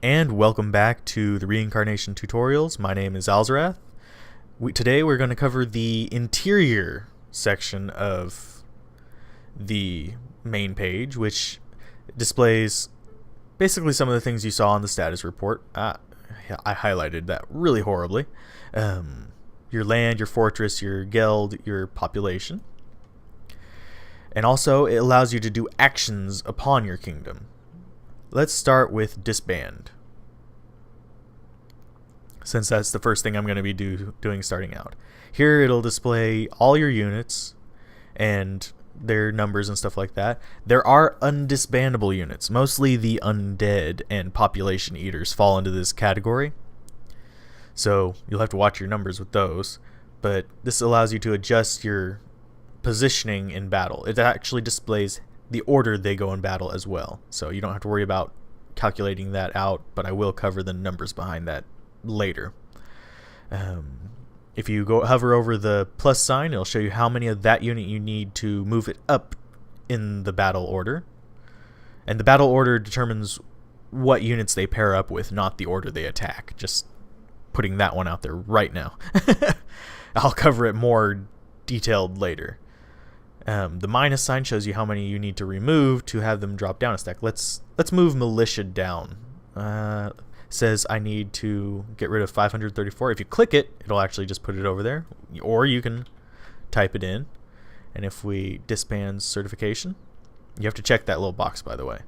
And welcome back to the reincarnation tutorials. My name is Alzorath. Today we're going to cover the interior section of the main page, which displays basically some of the things you saw on the status report. I highlighted that really horribly. Your land, your fortress, your guild, your population. And also it allows you to do actions upon your kingdom. Let's start with disband, since that's the first thing I'm going to be doing starting out. Here it'll display all your units and their numbers and stuff like that. There are undisbandable units. Mostly the undead and population eaters fall into this category, so you'll have to watch your numbers with those. But this allows you to adjust your positioning in battle. It actually displays the order they go in battle as well, so you don't have to worry about calculating that out, but I will cover the numbers behind that later. If you hover over the plus sign, it'll show you how many of that unit you need to move it up in the battle order, and the battle order determines what units they pair up with, not the order they attack. Just putting that one out there right now. I'll cover it more detailed later. The minus sign shows you how many you need to remove to have them drop down a stack. Let's move militia down. Says I need to get rid of 534. If you click it, it'll actually just put it over there, or you can type it in. And if we disband certification, you have to check that little box, by the way,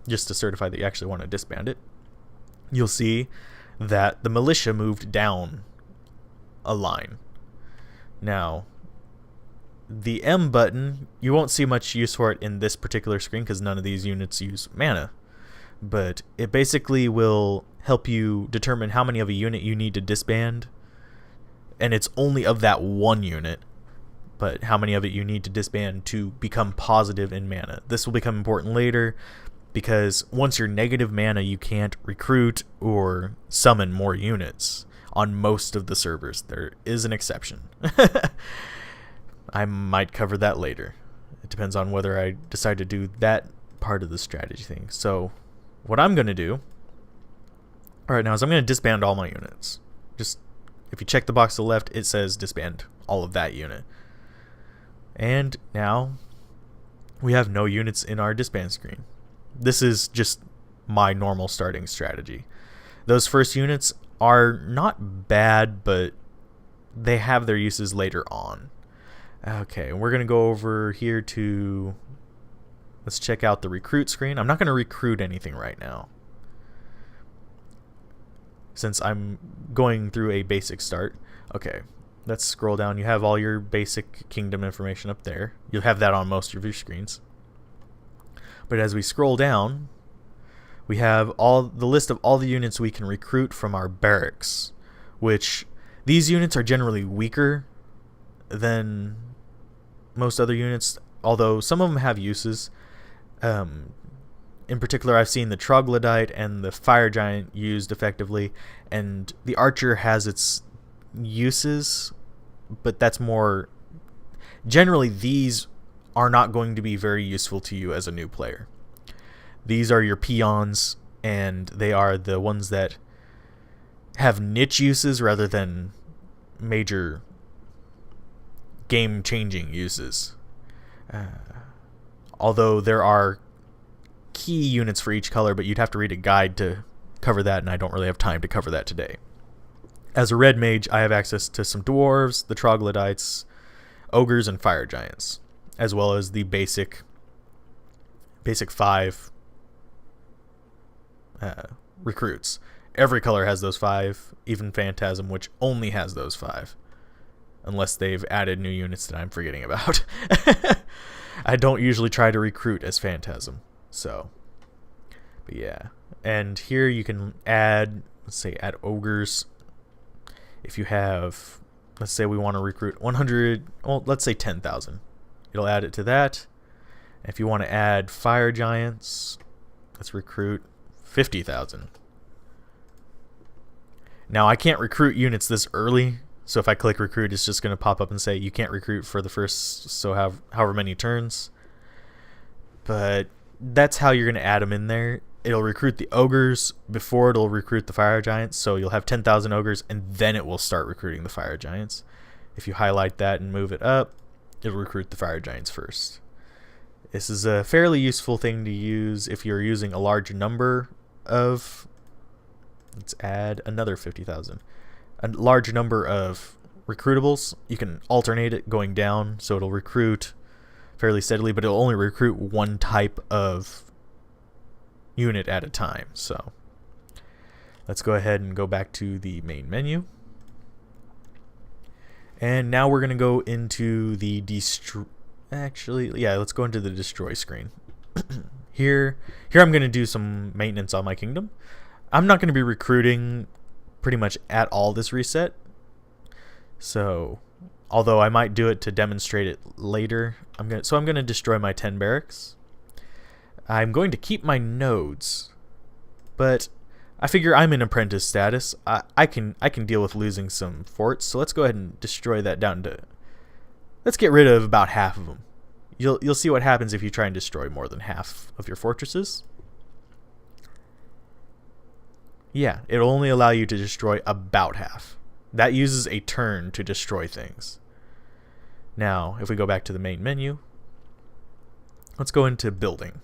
just to certify that you actually want to disband it. You'll see that the militia moved down a line. Now, the M button, you won't see much use for it in this particular screen because none of these units use mana, but it basically will help you determine how many of a unit you need to disband, and it's only of that one unit, but how many of it you need to disband to become positive in mana. This will become important later, because once you're negative mana, you can't recruit or summon more units on most of the servers. There is an exception. I might cover that later. It depends on whether I decide to do that part of the strategy thing. So what I'm going to do right now is I'm going to disband all my units. Just, if you check the box to the left, it says disband all of that unit. And now we have no units in our disband screen. This is just my normal starting strategy. Those first units are not bad, but they have their uses later on. Okay, we're going to go over here to, let's check out the recruit screen. I'm not going to recruit anything right now, since I'm going through a basic start. Okay, let's scroll down. You have all your basic kingdom information up there. You'll have that on most of your screens. But as we scroll down, we have the list of all the units we can recruit from our barracks, which these units are generally weaker than most other units, although some of them have uses. In particular, I've seen the troglodyte and the fire giant used effectively, and the archer has its uses, but that's more generally, these are not going to be very useful to you as a new player. These are your peons, and they are the ones that have niche uses rather than major game-changing uses. Although there are key units for each color, but you'd have to read a guide to cover that, and I don't really have time to cover that today. As a red mage, I have access to some dwarves, the troglodytes, ogres, and fire giants, as well as the basic 5 recruits. Every color has those 5, even Phantasm, which only has those 5. Unless they've added new units that I'm forgetting about. I don't usually try to recruit as Phantasm. So, but yeah. And here you can add, let's say, add ogres. If you have, let's say we want to recruit 100, well, let's say 10,000. It'll add it to that. If you want to add fire giants, let's recruit 50,000. Now, I can't recruit units this early. So if I click recruit, it's just going to pop up and say you can't recruit for the first however many turns. But that's how you're going to add them in there. it'll recruit the ogres before it'll recruit the fire giants. So you'll have 10,000 ogres, and then it will start recruiting the fire giants. If you highlight that and move it up, it'll recruit the fire giants first. This is a fairly useful thing to use if you're using a large number of... Let's add another 50,000. A large number of recruitables. You can alternate it going down, so it'll recruit fairly steadily, but it'll only recruit one type of unit at a time. So let's go ahead and go back to the main menu. And now we're going to go into the let's go into the destroy screen. Here I'm going to do some maintenance on my kingdom. I'm not going to be recruiting pretty much at all this reset. So, although I might do it to demonstrate it later, I'm going to destroy my 10 barracks. I'm going to keep my nodes, but I figure I'm in apprentice status. I can deal with losing some forts, so let's go ahead and destroy that down to... Let's get rid of about half of them. You'll see what happens if you try and destroy more than half of your fortresses. Yeah, it'll only allow you to destroy about half. That uses a turn to destroy things. Now, if we go back to the main menu, let's go into building.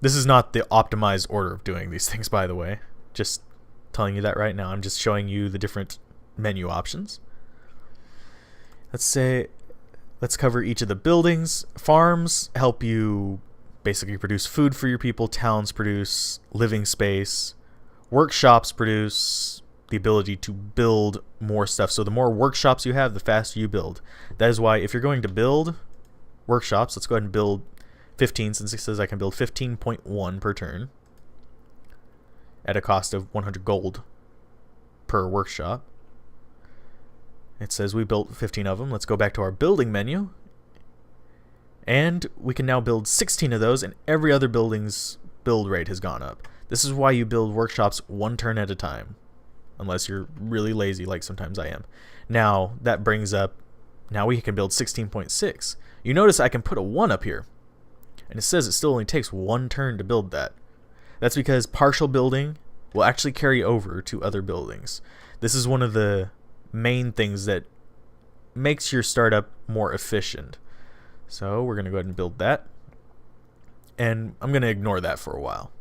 This is not the optimized order of doing these things, by the way. Just telling you that right now. I'm just showing you the different menu options. Let's cover each of the buildings. Farms help you basically produce food for your people. Towns produce living space. Workshops produce the ability to build more stuff. So the more workshops you have, the faster you build. That is why if you're going to build workshops, let's go ahead and build 15, since it says I can build 15.1 per turn at a cost of 100 gold per workshop. It says we built 15 of them. Let's go back to our building menu, and we can now build 16 of those, and every other building's build rate has gone up. This is why you build workshops one turn at a time, unless you're really lazy like sometimes I am. Now that brings up, now we can build 16.6. You notice I can put a 1 up here, and it says it still only takes one turn to build that. That's because partial building will actually carry over to other buildings. This is one of the main things that makes your startup more efficient. So we're going to go ahead and build that. And I'm going to ignore that for a while.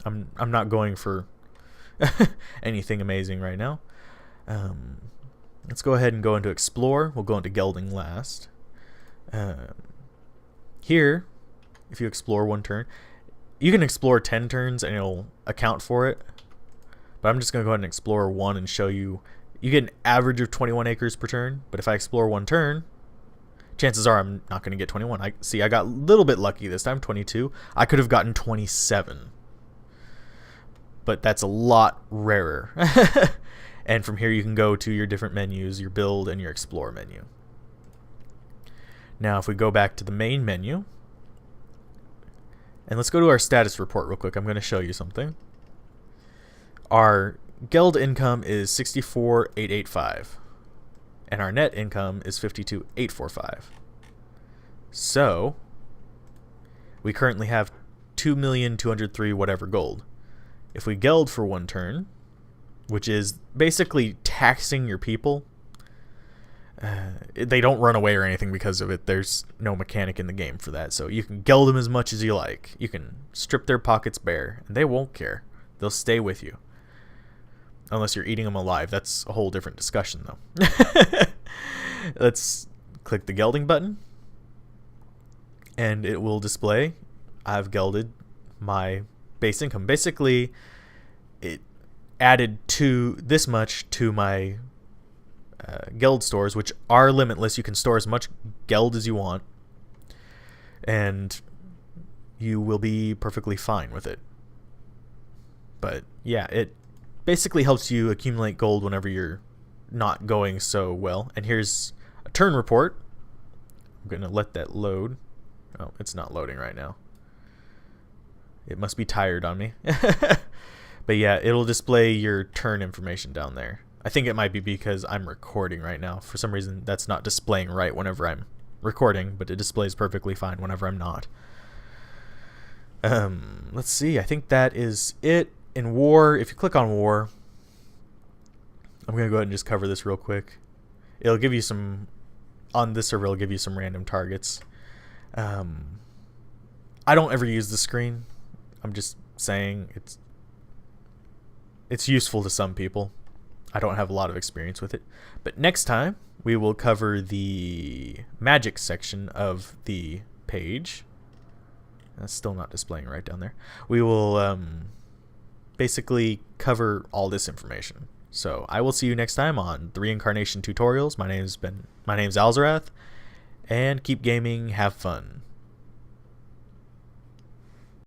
I'm not going for anything amazing right now. Let's go ahead and go into explore. We'll go into gelding last. Here, if you explore one turn, you can explore 10 turns and it'll account for it. But I'm just going to go ahead and explore one and show you. You get an average of 21 acres per turn. But if I explore one turn, chances are I'm not going to get 21. I got a little bit lucky this time, 22. I could have gotten 27. But that's a lot rarer. And from here you can go to your different menus, your build and your explore menu. Now if we go back to the main menu, and let's go to our status report real quick. I'm going to show you something. Our guild income is 64,885. And our net income is 52,845. So we currently have 2,203,000 whatever gold. If we geld for one turn, which is basically taxing your people, they don't run away or anything because of it. There's no mechanic in the game for that. So you can geld them as much as you like. You can strip their pockets bare, and they won't care. They'll stay with you. Unless you're eating them alive. That's a whole different discussion, though. Let's click the gelding button, and it will display I've gelded my base income. Basically, it added this much to my geld stores, which are limitless. You can store as much geld as you want, and you will be perfectly fine with it. But yeah, it basically helps you accumulate gold whenever you're not going so well. And here's a turn report. I'm going to let that load. Oh, it's not loading right now. It must be tired on me. But yeah, it'll display your turn information down there. I think it might be because I'm recording right now. For some reason, that's not displaying right whenever I'm recording, but it displays perfectly fine whenever I'm not. Let's see. I think that is it. In war, if you click on war, I'm going to go ahead and just cover this real quick. It'll give you some, on this server, it'll give you some random targets. I don't ever use the screen. I'm just saying it's useful to some people. I don't have a lot of experience with it. But next time, we will cover the magic section of the page. That's still not displaying right down there. We will basically cover all this information. So I will see you next time on the Reincarnation Tutorials. My name's Alzorath, and keep gaming, have fun.